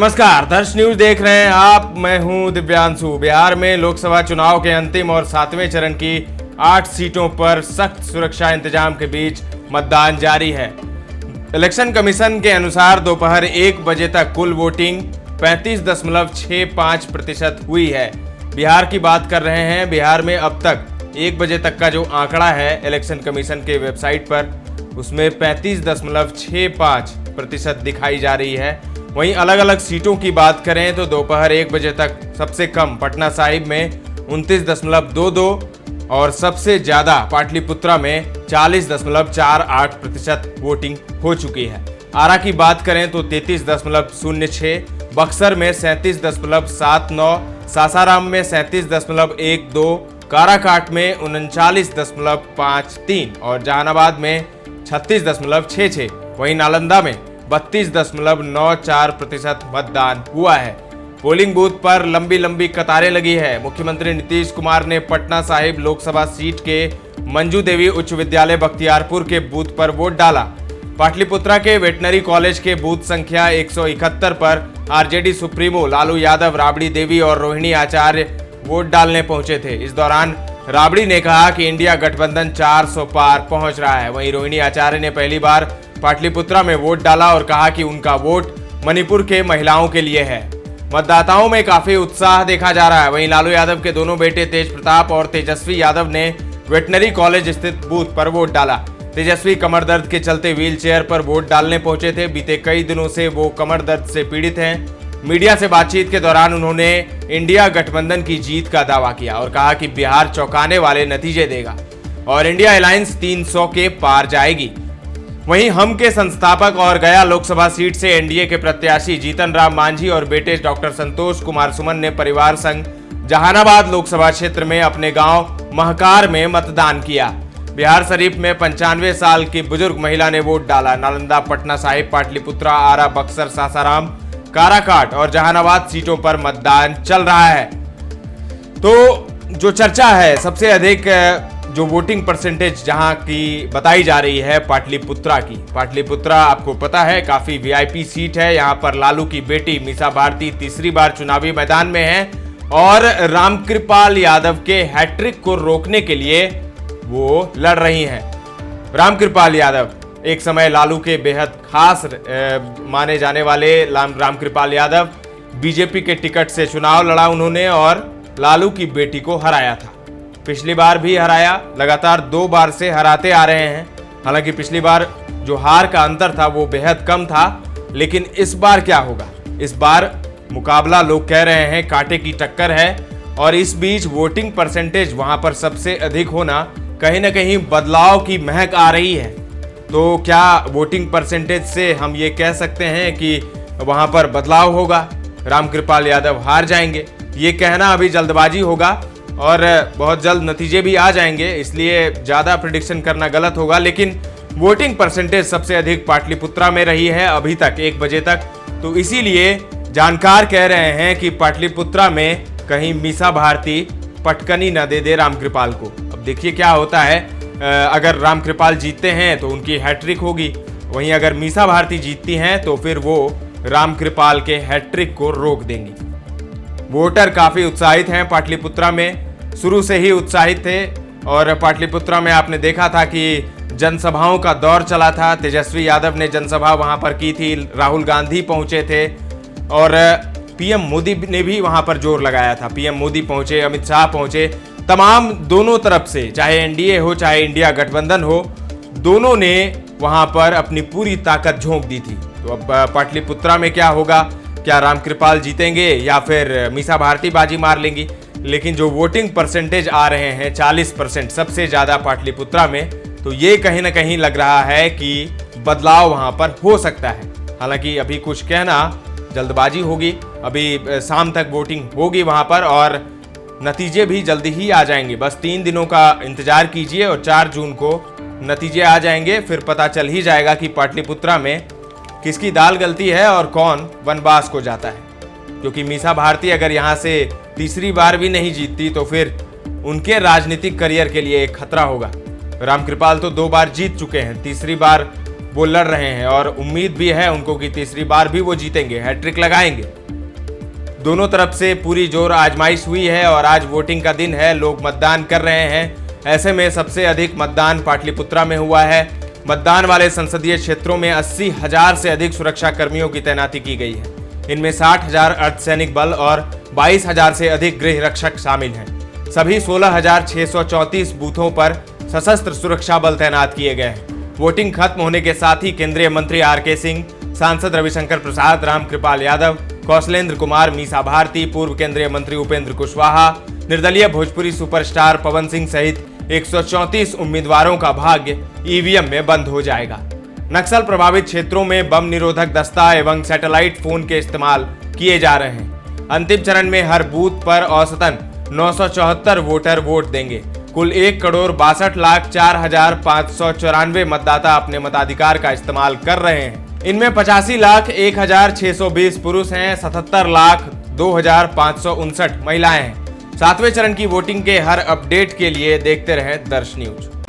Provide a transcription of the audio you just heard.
नमस्कार, दर्श न्यूज देख रहे हैं आप। मैं हूं दिव्यांशु। बिहार में लोकसभा चुनाव के अंतिम और 7वें चरण की 8 सीटों पर सख्त सुरक्षा इंतजाम के बीच मतदान जारी है। इलेक्शन कमीशन के अनुसार दोपहर 1 बजे तक कुल वोटिंग 35.65% हुई है। बिहार की बात कर रहे हैं। बिहार में अब तक 1 बजे तक का जो आंकड़ा है इलेक्शन कमीशन के वेबसाइट पर, उसमें 35.65% दिखाई जा रही है। वहीं अलग अलग सीटों की बात करें तो दोपहर 1 बजे तक सबसे कम पटना साहिब में 29.22 और सबसे ज्यादा पाटलिपुत्रा में 40.48% वोटिंग हो चुकी है। आरा की बात करें तो 33.06, बक्सर में 37.79, सासाराम में 37.12, काराकाट में 39.53 और जहानाबाद में 36.66। वहीं नालंदा में 32.94% मतदान हुआ है। पोलिंग बूथ पर लंबी लंबी कतारें लगी है। मुख्यमंत्री नीतीश कुमार ने पटना साहिब लोकसभा सीट के मंजू देवी उच्च विद्यालय बख्तियारपुर के बूथ पर वोट डाला। पाटलिपुत्रा के वेटनरी कॉलेज के बूथ संख्या 171 पर आरजेडी सुप्रीमो लालू यादव, राबड़ी देवी और रोहिणी आचार्य वोट डालने पहुंचे थे। इस दौरान राबड़ी ने कहा कि इंडिया गठबंधन 400 पार पहुंच रहा है। वहीं रोहिणी आचार्य ने पहली बार पाटलिपुत्रा में वोट डाला और कहा कि उनका वोट मणिपुर के महिलाओं के लिए है। मतदाताओं में काफी उत्साह देखा जा रहा है। वहीं लालू यादव के दोनों बेटे तेज प्रताप और तेजस्वी यादव ने वेटनरी कॉलेज स्थित बूथ पर वोट डाला। तेजस्वी कमर दर्द के चलते व्हील चेयर पर वोट डालने पहुंचे थे। बीते कई दिनों से वो कमर दर्द से पीड़ित हैं। मीडिया से बातचीत के दौरान उन्होंने इंडिया गठबंधन की जीत का दावा किया और कहा कि बिहार चौंकाने वाले नतीजे देगा और इंडिया अलायंस 300 के पार जाएगी। वहीं हम के संस्थापक और गया लोकसभा सीट से एनडीए के प्रत्याशी जीतन राम मांझी और बेटे डॉक्टर संतोष कुमार सुमन ने परिवार संग जहानाबाद लोकसभा क्षेत्र में अपने गांव महकार में मतदान किया। बिहार शरीफ में 95 साल की बुजुर्ग महिला ने वोट डाला। नालंदा, पटना साहिब, पाटलिपुत्रा, आरा, बक्सर, सासाराम, काराकाट और जहानाबाद सीटों पर मतदान चल रहा है। तो जो चर्चा है, सबसे अधिक जो वोटिंग परसेंटेज जहां की बताई जा रही है पाटलिपुत्रा की। पाटलिपुत्रा आपको पता है काफी वीआईपी सीट है। यहां पर लालू की बेटी मीसा भारती तीसरी बार चुनावी मैदान में है और रामकृपाल यादव के हैट्रिक को रोकने के लिए वो लड़ रही हैं। रामकृपाल यादव एक समय लालू के बेहद खास माने जाने वाले रामकृपाल यादव बीजेपी के टिकट से चुनाव लड़ा उन्होंने और लालू की बेटी को हराया था। पिछली बार भी हराया, लगातार 2 बार से हराते आ रहे हैं। हालांकि पिछली बार जो हार का अंतर था वो बेहद कम था, लेकिन इस बार क्या होगा? इस बार मुकाबला लोग कह रहे हैं कांटे की टक्कर है और इस बीच वोटिंग परसेंटेज वहां पर सबसे अधिक होना कहीं ना कहीं बदलाव की महक आ रही है। तो क्या वोटिंग परसेंटेज से हम ये कह सकते हैं कि वहां पर बदलाव होगा, रामकृपाल यादव हार जाएंगे? ये कहना अभी जल्दबाजी होगा और बहुत जल्द नतीजे भी आ जाएंगे, इसलिए ज़्यादा प्रिडिक्शन करना गलत होगा। लेकिन वोटिंग परसेंटेज सबसे अधिक पाटलिपुत्रा में रही है अभी तक 1 बजे तक। तो इसीलिए जानकार कह रहे हैं कि पाटलिपुत्रा में कहीं मीसा भारती पटकनी न दे दे रामकृपाल को। अब देखिए क्या होता है। अगर रामकृपाल जीतते हैं तो उनकी हैट्रिक होगी, वहीं अगर मीसा भारती जीतती हैं तो फिर वो रामकृपाल के हैट्रिक को रोक देंगी। वोटर काफी उत्साहित हैं पाटलिपुत्रा में, शुरू से ही उत्साहित थे और पाटलिपुत्रा में आपने देखा था कि जनसभाओं का दौर चला था। तेजस्वी यादव ने जनसभा वहां पर की थी, राहुल गांधी पहुंचे थे और पीएम मोदी ने भी वहां पर जोर लगाया था। पीएम मोदी पहुंचे, अमित शाह पहुंचे, तमाम दोनों तरफ से, चाहे एनडीए हो चाहे इंडिया गठबंधन हो, दोनों ने वहां पर अपनी पूरी ताकत झोंक दी थी। तो अब पाटलिपुत्रा में क्या होगा? क्या रामकृपाल जीतेंगे या फिर मीसा भारती बाजी मार लेंगी? लेकिन जो वोटिंग परसेंटेज आ रहे हैं 40% सबसे ज्यादा पाटलिपुत्रा में, तो ये कहीं ना कहीं लग रहा है कि बदलाव वहां पर हो सकता है। हालांकि अभी कुछ कहना जल्दबाजी होगी। अभी शाम तक वोटिंग होगी वहां पर और नतीजे भी जल्दी ही आ जाएंगे। बस 3 दिनों का इंतजार कीजिए और 4 जून को नतीजे आ जाएंगे। फिर पता चल ही जाएगा कि पाटलिपुत्रा में किसकी दाल गलती है और कौन वनवास को जाता है। क्योंकि मीसा भारती अगर यहाँ से तीसरी बार भी नहीं जीतती तो फिर उनके राजनीतिक करियर के लिए एक खतरा होगा। रामकृपाल तो 2 बार जीत चुके हैं, तीसरी बार वो लड़ रहे हैं और उम्मीद भी है उनको कि तीसरी बार भी वो जीतेंगे, हैट्रिक लगाएंगे। दोनों तरफ से पूरी जोर आजमाइश हुई है और आज वोटिंग का दिन है, लोग मतदान कर रहे हैं। ऐसे में सबसे अधिक मतदान पाटलिपुत्रा में हुआ है। मतदान वाले संसदीय क्षेत्रों में 80,000 से अधिक सुरक्षा कर्मियों की तैनाती की गई है। इनमें 60,000 अर्धसैनिक बल और 22,000 से अधिक गृह रक्षक शामिल हैं। सभी 16,634 बूथों पर सशस्त्र सुरक्षा बल तैनात किए गए हैं। वोटिंग खत्म होने के साथ ही केंद्रीय मंत्री आर.के. सिंह, सांसद रविशंकर प्रसाद, रामकृपाल यादव, कौशलेंद्र कुमार, मीसा भारती, पूर्व केंद्रीय मंत्री उपेंद्र कुशवाहा, निर्दलीय भोजपुरी सुपरस्टार पवन सिंह सहित 134 उम्मीदवारों का भाग्य ईवीएम में बंद हो जाएगा। नक्सल प्रभावित क्षेत्रों में बम निरोधक दस्ता एवं सैटेलाइट फोन के इस्तेमाल किए जा रहे हैं। अंतिम चरण में हर बूथ पर औसतन 974 वोटर वोट देंगे। कुल 1,62,04,594 मतदाता अपने मताधिकार का इस्तेमाल कर रहे हैं। इनमें 85,01,620 पुरुष हैं, 77,02,559 महिलाएं हैं। 7वें चरण की वोटिंग के हर अपडेट के लिए देखते रहें दर्श न्यूज।